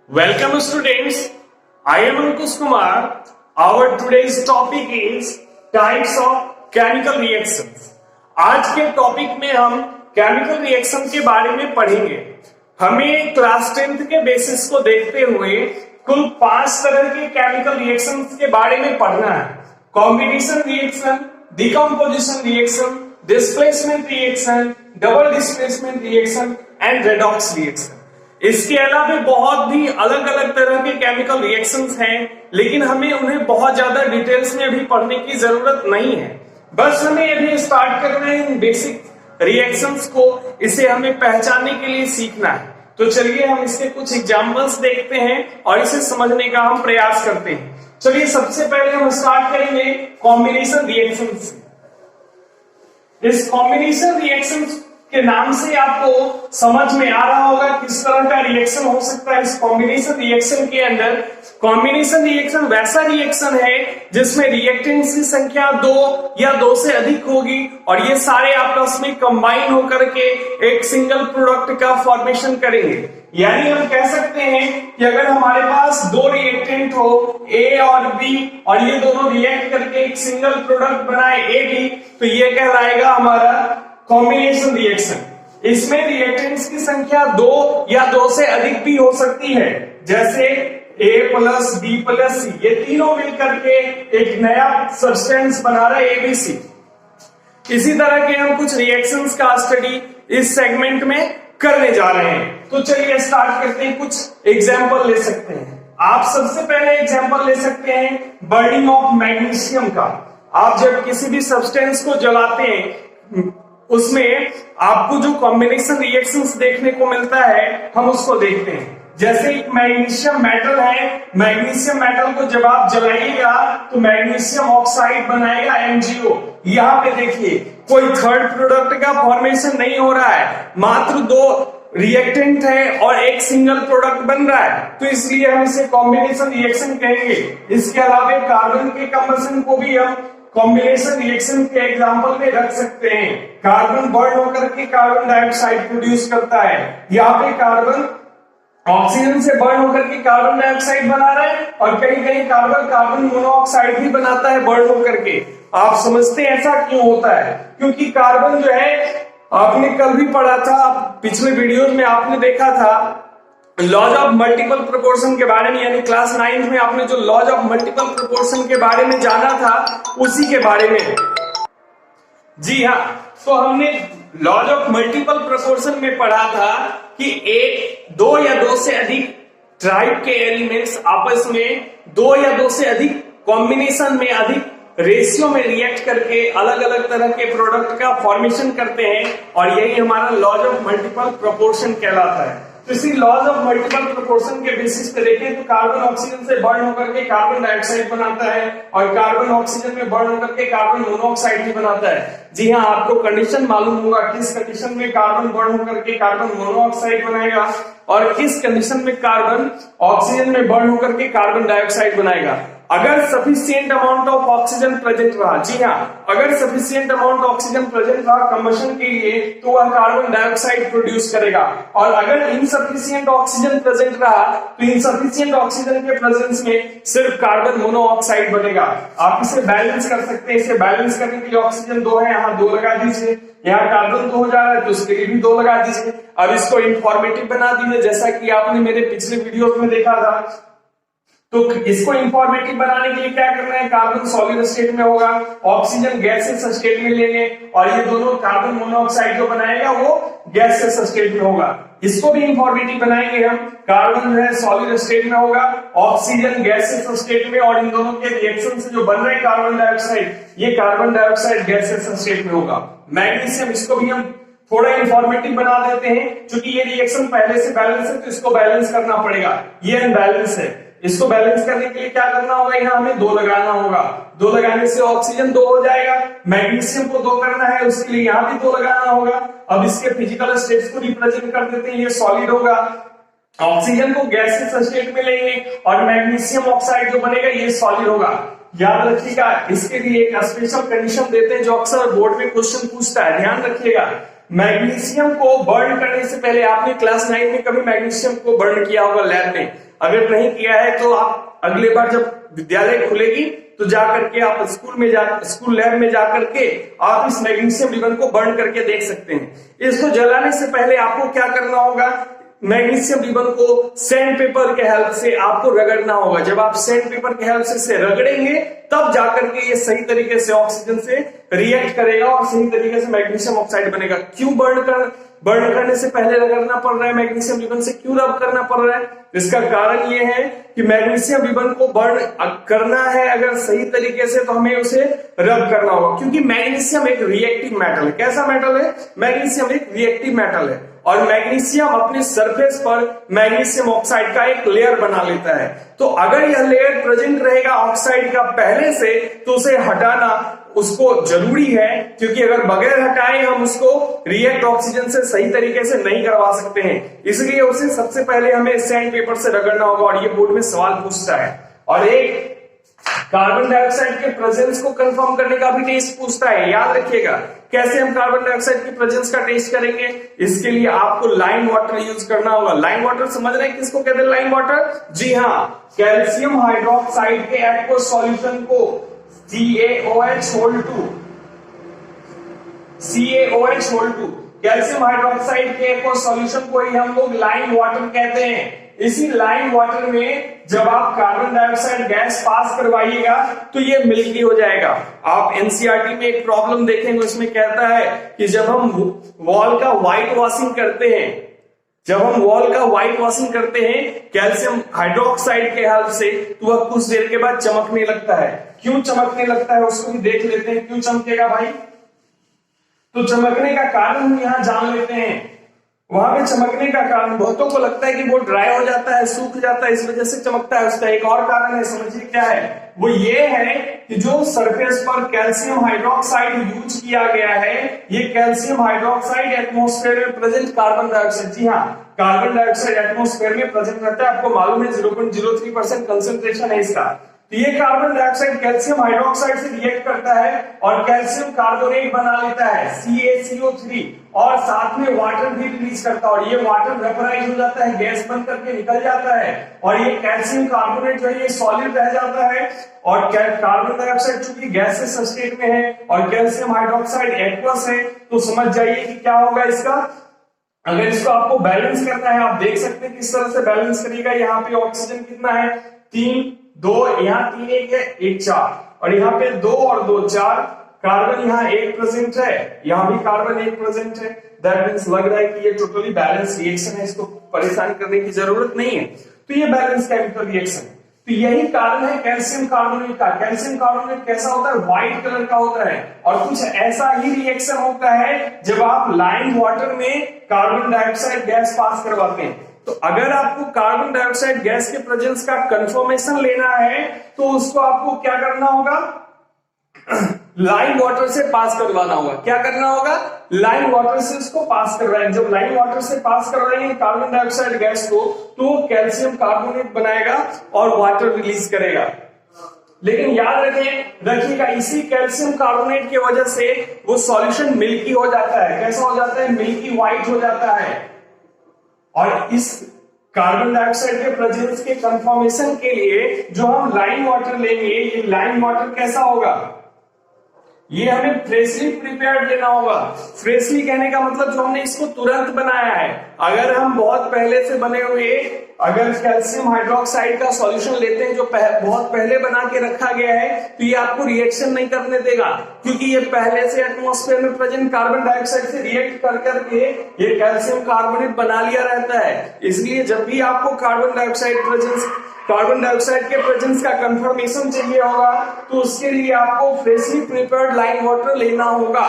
Welcome students, I am Ankush Kumar. Our today's topic is types of chemical reactions. आज के topic में हम chemical reaction के बारे में पढ़ेंगे। हमें क्लास 10th के बेसिस को देखते हुए कुल 5 तरह के केमिकल रिएक्शंस के बारे में पढ़ना है। Combination reaction, decomposition reaction, displacement reaction, double displacement reaction and redox reaction. इसके अलावा बहुत भी अलग अलग तरह के केमिकल रिएक्शंस हैं, लेकिन हमें उन्हें बहुत ज्यादा डिटेल्स में अभी पढ़ने की जरूरत नहीं है। बस हमें अभी स्टार्ट करना है इन बेसिक रिएक्शंस को, इसे हमें पहचानने के लिए सीखना है। तो चलिए हम इसके कुछ एग्जांपल्स देखते हैं और इसे समझने का हम प्रयास करते हैं। चलिए सबसे पहले हम स्टार्ट करेंगे कॉम्बिनेशन रिएक्शन से। इस कॉम्बिनेशन रिएक्शन के नाम से आपको समझ में आ रहा होगा किस तरह का रिएक्शन हो सकता है। इस कॉम्बिनेशन रिएक्शन के अंदर कॉम्बिनेशन रिएक्शन वैसा रिएक्शन है जिसमें रिएक्टेंट्स की संख्या 2 या 2 से अधिक होगी और ये सारे आपस में कंबाइन होकर के एक सिंगल प्रोडक्ट का फॉर्मेशन करेंगे। यानी हम कह सकते हैं कि अगर हमारे पास 2 रिएक्टेंट हो A और B और ये दोनों रिएक्ट करके एक सिंगल प्रोडक्ट बनाए AB, तो ये कहलाएगा हमारा कॉम्बिनेशन रिएक्शन। इसमें रिएक्टेंट्स की संख्या 2 या 2 से अधिक भी हो सकती है, जैसे A plus B plus C, ये तीनों मिलकर के एक नया सब्सटेंस बना रहा है ABC। इसी तरह के हम कुछ रिएक्शंस का स्टडी इस सेगमेंट में करने जा रहे हैं। तो चलिए स्टार्ट करते हैं, कुछ एग्जाम्पल ले सकते हैं। आप सबसे पहले एग्जाम्पल ले सकते हैं बर्निंग ऑफ मैग्नीशियम का। आप जब किसी भी सब्सटेंस को जलाते हैं उसमें आपको जो कॉम्बिनेशन रिएक्शंस देखने को मिलता है हम उसको देखते हैं। जैसे एक मैग्नीशियम मेटल है, मैग्नीशियम मेटल को जब आप जलाइएगा तो मैग्नीशियम ऑक्साइड बनाएगा MgO। यहाँ पे देखिए कोई थर्ड प्रोडक्ट का फॉर्मेशन नहीं हो रहा है, मात्र 2 रिएक्टेंट है और एक सिंगल प्रोडक्ट बन रहा है, तो इसलिए हम इसे कॉम्बिनेशन रिएक्शन कहेंगे। इसके अलावा कार्बन के कंबशन को भी हम कॉम्बिनेशन रिएक्शन के एग्जांपल में रख सकते हैं। कार्बन बर्न होकर के कार्बन डाइऑक्साइड प्रोड्यूस करता है। यहाँ पे कार्बन ऑक्सीजन से बर्न होकर के कार्बन डाइऑक्साइड बना रहा है और कहीं कहीं कार्बन कार्बन मोनोऑक्साइड भी बनाता है बर्न होकर के। आप समझते हैं ऐसा क्यों होता है? क्योंकि कार्बन जो है, आपने कल भी पढ़ा था, पिछले वीडियोस में आपने देखा था लॉज ऑफ मल्टीपल प्रोपोर्शन के बारे में, यानी क्लास 9 में आपने जो लॉज ऑफ मल्टीपल प्रोपोर्शन के बारे में जाना था उसी के बारे में। जी हाँ, तो हमने लॉज ऑफ मल्टीपल प्रोपोर्शन में पढ़ा था कि 1, 2 या 2 से अधिक टाइप के एलिमेंट्स आपस में 2 या 2 से अधिक कॉम्बिनेशन में अधिक रेशियो में रिएक्ट करके अलग अलग तरह के प्रोडक्ट का फॉर्मेशन करते हैं और यही हमारा लॉज ऑफ मल्टीपल प्रोपोर्शन कहलाता है। तो इसी लॉज ऑफ मल्टीपल प्रोपोर्शन के बेसिस पे देखें तो कार्बन ऑक्सीजन से बर्न होकर के कार्बन डाइऑक्साइड बनाता है और कार्बन ऑक्सीजन में बर्न होकर के कार्बन मोनोऑक्साइड भी बनाता है। जी हाँ, आपको कंडीशन मालूम होगा किस कंडीशन में कार्बन बर्न होकर के कार्बन मोनोऑक्साइड बनाएगा और किस कंडीशन में कार्बन ऑक्सीजन में बर्न होकर के कार्बन डाइऑक्साइड बनाएगा। अगर sufficient amount of oxygen present रहा, जी हाँ, अगर सफिशिएंट अमाउंट ऑक्सीजन प्रेजेंट रहा कंबशन के लिए तो वह कार्बन डाइऑक्साइड प्रोड्यूस करेगा और अगर इनसफिशिएंट ऑक्सीजन प्रेजेंट रहा तो इनसफिशिएंट ऑक्सीजन के प्रेजेंस में सिर्फ कार्बन मोनोऑक्साइड बनेगा। आप इसे बैलेंस कर सकते हैं। इसे बैलेंस करने के लिए ऑक्सीजन 2 है, यहाँ 2 लगा दीजिए। यहाँ कार्बन 2 हो जा रहा है तो उसके लिए भी 2 लगा दीजिए। अब इसको इंफॉर्मेटिव बना दीजिए, जैसा कि आपने मेरे पिछले वीडियो में देखा था। तो इसको इंफॉर्मेटिव बनाने के लिए क्या करना है, कार्बन सॉलिड स्टेट में होगा, ऑक्सीजन गैसियस स्टेट में लेंगे और ये दोनों कार्बन मोनोऑक्साइड जो बनाएगा वो गैसियस स्टेट में होगा। इसको भी इंफॉर्मेटिव बनाएंगे हम, कार्बन जो है सॉलिड स्टेट में होगा, ऑक्सीजन गैसियस स्टेट में और इन दोनों के रिएक्शन से जो बन रहे कार्बन डाइऑक्साइड, ये कार्बन डाइऑक्साइड गैसियस स्टेट में होगा। मैग्नीशियम, इसको भी हम थोड़ा इंफॉर्मेटिव बना देते हैं क्योंकि ये रिएक्शन पहले से बैलेंस है तो इसको बैलेंस करना पड़ेगा। ये अनबैलेंस है, इसको बैलेंस करने के लिए क्या करना होगा, यहाँ हमें 2 लगाना होगा। 2 लगाने से ऑक्सीजन 2 हो जाएगा, मैग्नीशियम को 2 करना है उसके लिए यहाँ भी 2 लगाना होगा। अब इसके फिजिकल स्टेट्स को रिप्रेजेंट कर देते हैं, ये सॉलिड होगा। ऑक्सीजन को गैसियस स्टेट में लेंगे और मैग्नीशियम ऑक्साइड जो बनेगा ये सॉलिड होगा। याद रखिएगा, इसके लिए एक स्पेशल कंडीशन देते हैं जो अक्सर बोर्ड में क्वेश्चन पूछता है, ध्यान रखिएगा। मैग्नीशियम को बर्न करने से पहले, आपने क्लास 9 में कभी मैग्नीशियम को बर्न किया होगा लैब में, अगर नहीं किया है तो आप अगले बार जब विद्यालय खुलेगी तो जाकर के आप स्कूल लैब में जाकर के आप इस मैग्नीशियम रिबन को बर्न करके देख सकते हैं। इसको जलाने से पहले आपको क्या करना होगा, मैग्नीशियम रिबन को सैंड पेपर के हेल्प से आपको रगड़ना होगा। जब आप सैंड पेपर के हेल्प से रगड़ेंगे तब जाकर के ये सही तरीके से ऑक्सीजन से रिएक्ट करेगा और सही तरीके से मैग्नीशियम ऑक्साइड बनेगा। क्यों बर्न करने से पहले रगड़ना पड़ रहा है, मैग्नीशियम रिबन से क्यों रब करना पड़ रहा है? इसका कारण ये है कि मैग्नीशियम रिबन को बर्न करना है अगर सही तरीके से तो हमें उसे रब करना होगा, क्योंकि मैग्नीशियम एक रिएक्टिव मेटल है। कैसा मेटल है? मैग्नीशियम एक रिएक्टिव मेटल है और मैग्नीशियम अपने सरफेस पर मैग्नीशियम ऑक्साइड का एक लेयर बना लेता है। तो अगर यह लेयर प्रेजेंट रहेगा ऑक्साइड का पहले से तो उसे हटाना उसको जरूरी है, क्योंकि अगर बगैर हटाए हम उसको रिएक्ट ऑक्सीजन से सही तरीके से नहीं करवा सकते हैं। इसलिए उसे सबसे पहले हमें सैंड पेपर से रगड़ना होगा और ये बोर्ड में सवाल पूछता है। और एक कार्बन डाइऑक्साइड के प्रेजेंस को कंफर्म करने का भी टेस्ट पूछता है, याद रखिएगा। कैसे हम कार्बन डाइऑक्साइड की प्रेजेंस का टेस्ट करेंगे? इसके लिए आपको लाइम वाटर यूज करना होगा। लाइम वाटर समझ रहे हैं किसको कहते हैं लाइम वाटर? जी हाँ, कैल्शियम हाइड्रोक्साइड के एक्वस सॉल्यूशन को CaOH2 कैल्शियम हाइड्रोक्साइड के एक्वस सॉल्यूशन को ही हम लोग लाइम वाटर कहते हैं। इसी लाइम वाटर में जब आप कार्बन डाइऑक्साइड गैस पास करवाइएगा तो ये मिल्की हो जाएगा। आप एनसीईआरटी में एक प्रॉब्लम देखेंगे, उसमें कहता है कि जब हम वॉल का व्हाइट वॉशिंग करते हैं कैल्शियम हाइड्रोक्साइड के हेल्प से तो वह कुछ देर के बाद चमकने लगता है। क्यों चमकने लगता है उसको भी देख लेते हैं। क्यों चमकेगा भाई? तो चमकने का कारण हम यहां जान लेते हैं। वहां पे चमकने का कारण बहुतों को लगता है कि वो ड्राई हो जाता है, सूख जाता है, इस वजह से चमकता है। उसका एक और कारण है, समझिए क्या है। वो ये है कि जो सरफेस पर कैल्शियम हाइड्रोक्साइड यूज किया गया है, ये कैल्शियम हाइड्रोक्साइड एटमॉस्फेयर में प्रेजेंट कार्बन डाइऑक्साइड, जी हाँ, कार्बन डाइऑक्साइड एटमॉस्फेयर में प्रेजेंट रहता है। आपको मालूम है 0.03% कंसेंट्रेशन है इसका। तो ये कार्बन डाइऑक्साइड कैल्शियम हाइड्रोक्साइड से रिएक्ट करता है और कैल्शियम कार्बोनेट बना लेता है CaCO3 और साथ में वाटर भी रिलीज करता है और ये वाटर वेपराइज हो जाता है, गैस बन करके निकल जाता है और ये कैल्शियम कार्बोनेट जो है ये सॉलिड रह जाता है। और कार्बन डाइऑक्साइड चूंकि गैसेस स्टेट में है और कैल्शियम हाइड्रोक्साइड एक्वस है, तो समझ जाइए कि क्या होगा इसका। अगर इसको आपको बैलेंस करना है, आप देख सकते हैं किस तरह से बैलेंस करिएगा। यहाँ पे ऑक्सीजन कितना है? 3 2, यहाँ 3 1 है, 1 4 और यहाँ पे 2 और 2 4। कार्बन यहाँ 1 प्रेजेंट है, यहाँ भी कार्बन 1 प्रेजेंट है। दैट मींस लग रहा है कि ये टोटली बैलेंस रिएक्शन है, इसको परेशान करने की जरूरत नहीं है। तो ये बैलेंस केमिकल रिएक्शन है। तो यही कारण है कैल्शियम कार्बोनेट का। कैल्शियम कार्बोनेट कैसा होता है? व्हाइट कलर का होता है और कुछ ऐसा ही रिएक्शन होता है जब आप लाइम वाटर में कार्बन डाइऑक्साइड गैस पास करवाते हैं। तो अगर आपको कार्बन डाइऑक्साइड गैस के प्रेजेंस का कंफर्मेशन लेना है तो उसको आपको क्या करना होगा? लाइम वाटर से पास करवाना होगा। क्या करना होगा? लाइम वाटर से उसको पास करवाएंगे। जब लाइम वाटर से पास करवाएंगे कार्बन डाइऑक्साइड गैस को तो कैल्शियम कार्बोनेट बनाएगा और वाटर रिलीज करेगा। लेकिन याद रखिएगा इसी कैल्शियम कार्बोनेट की वजह से वो सॉल्यूशन मिल्की हो जाता है। कैसा हो जाता है? मिल्की व्हाइट हो जाता है। और इस कार्बन डाइऑक्साइड के प्रेजेंस के कंफर्मेशन के लिए जो हम लाइम वाटर लेंगे, ये लाइम वाटर कैसा होगा? ये हमें फ्रेशली प्रिपेयर्ड लेना होगा। फ्रेशली कहने का मतलब जो हमने इसको तुरंत बनाया है। अगर हम बहुत पहले से बने हुए अगर कैल्शियम हाइड्रोक्साइड का सॉल्यूशन लेते हैं जो बहुत पहले बना के रखा गया है तो ये आपको रिएक्शन नहीं करने देगा, क्योंकि ये पहले से एटमॉस्फेयर में प्रेजेंट कार्बन डाइऑक्साइड से रिएक्ट कर करके ये कैल्शियम कार्बोनेट बना लिया रहता है। इसलिए जब भी आपको कार्बन डाइऑक्साइड के प्रेजेंस का कंफर्मेशन चाहिए होगा तो उसके लिए आपको फ्रेशली प्रिपेयर्ड लाइम वाटर लेना होगा।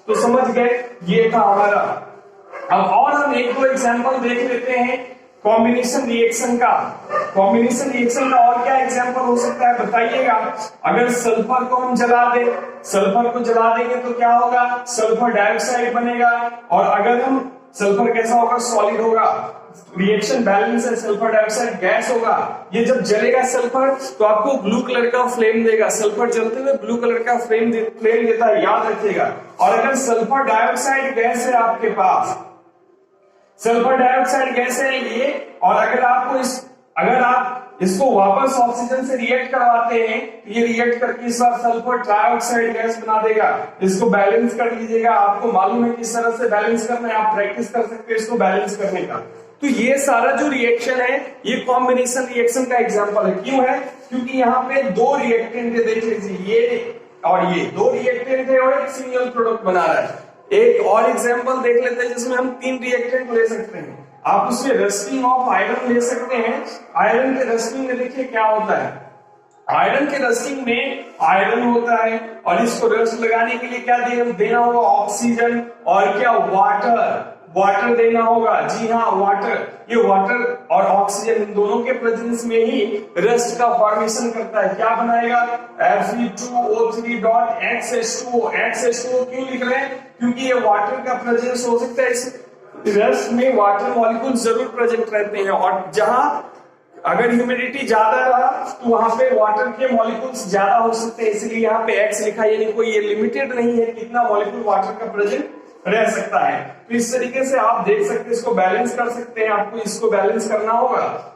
तो समझ गए, ये था हमारा। अब और हम एक दो एग्जांपल देख लेते हैं कॉम्बिनेशन रिएक्शन का। कॉम्बिनेशन रिएक्शन का और क्या एग्जांपल हो सकता है बताइएगा। अगर सल्फर को हम जला दें, सल्फर को जला देंगे तो क्या होगा? सल्फर डाइऑक्साइड बनेगा। और अगर हम सल्फर कैसा होगा? सॉलिड होगा। रिएक्शन बैलेंस है, सल्फर डाइऑक्साइड गैस होगा। ये जब जलेगा सल्फर तो आपको ब्लू कलर का फ्लेम देगा। सल्फर जलते हुए ब्लू कलर का फ्लेम देता है, याद रखिएगा। और अगर सल्फर डाइऑक्साइड गैस है आपके पास, सल्फर डाइऑक्साइड गैस है ये, और अगर आपको अगर आप इसको वापस ऑक्सीजन से रिएक्ट करवाते हैं तो ये रिएक्ट करके इस बार सल्फर ट्राइऑक्साइड गैस बना देगा। इसको बैलेंस कर लीजिएगा, आपको मालूम है किस तरह से बैलेंस करना है, आप प्रैक्टिस कर सकते हैं इसको बैलेंस करने का। तो ये सारा जो रिएक्शन है ये कॉम्बिनेशन रिएक्शन का एग्जांपल है। क्यों है? क्योंकि यहाँ पे दो रिएक्टेंट है, देख लीजिए ये और ये दो रिएक्टेंट है और एक सिंगल प्रोडक्ट बना रहा है। एक और एग्जांपल देख लेते हैं जिसमें हम 3 रिएक्टेंट ले सकते हैं। आप उसमें रस्टिंग ऑफ आयरन ले सकते हैं। आयरन के रस्टिंग में देखिए क्या होता है, आयरन के रस्टिंग में आयरन होता है और इसको रस्ट लगाने के लिए क्या देना होगा, ऑक्सीजन और क्या वाटर देना होगा। जी हाँ, वाटर। ये वाटर और ऑक्सीजन इन दोनों के प्रेजेंस में ही रस्ट का फॉर्मेशन करता है। क्या बनाएगा, Fe2O3.XH2O। XH2O क्यों लिख रहे हैं? क्योंकि ये वाटर का प्रेजेंस हो सकता है, इस रस्ट में वाटर मॉलिक्यूल जरूर प्रेजेंट रहते हैं और जहां अगर ह्यूमिडिटी ज्यादा रहा तो वहां पे वाटर के मॉलिक्यूल्स ज्यादा हो सकते हैं, इसलिए यहाँ पे X लिखा है। यानी कोई ये लिमिटेड नहीं है कितना मॉलिक्यूल वाटर का प्रेजेंट रह सकता है। तो इस तरीके से आप देख सकते हैं, इसको बैलेंस कर सकते हैं। आपको इसको बैलेंस करना होगा।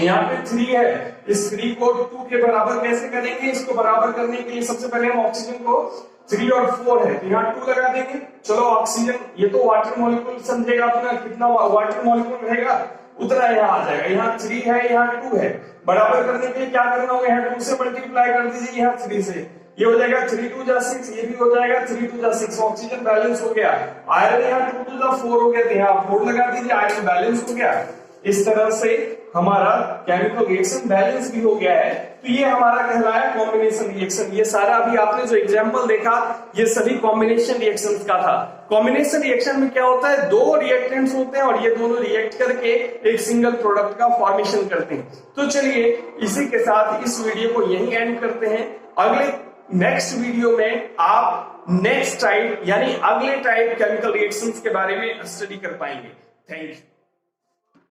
यहाँ पे 3 है, इस 3 को 2 के बराबर कैसे करेंगे? इसको बराबर करने के लिए सबसे पहले हम ऑक्सीजन को 3 और 4 है तो यहाँ 2 लगा देंगे। चलो ऑक्सीजन, ये तो वाटर मॉलिक्यूल समझेगा अपना, कितना वाटर मॉलिक्यूल रहेगा उतना यहाँ आ जाएगा। यहाँ 3 है, यहाँ 2 है। बराबर करने के लिए क्या करना होगा, यहाँ 2 से मल्टीप्लाई कर दीजिए, यहाँ 3 से। ये हो जाएगा 3 2 जा 6, ये भी हो जाएगा 3 2 जा 6। ऑक्सीजन बैलेंस हो गया। आयरन यहाँ 2 2 जा 4 हो गया, तो यहाँ 4 लगा दीजिए, आयरन बैलेंस हो गया। इस तरह से हमारा केमिकल रिएक्शन बैलेंस भी हो गया है। तो ये हमारा कहलाया कॉम्बिनेशन रिएक्शन। ये सारा अभी आपने जो एग्जांपल देखा ये सभी कॉम्बिनेशन रिएक्शंस का था। कॉम्बिनेशन रिएक्शन में क्या होता है, 2 रिएक्टेंट्स होते हैं और ये दोनों रिएक्ट करके एक सिंगल प्रोडक्ट का फॉर्मेशन करते हैं। तो चलिए इसी के साथ इस वीडियो को यही एंड करते हैं। अगले नेक्स्ट वीडियो में आप नेक्स्ट टाइप यानी अगले टाइप केमिकल रिएक्शंस के बारे में स्टडी कर पाएंगे। Thank you.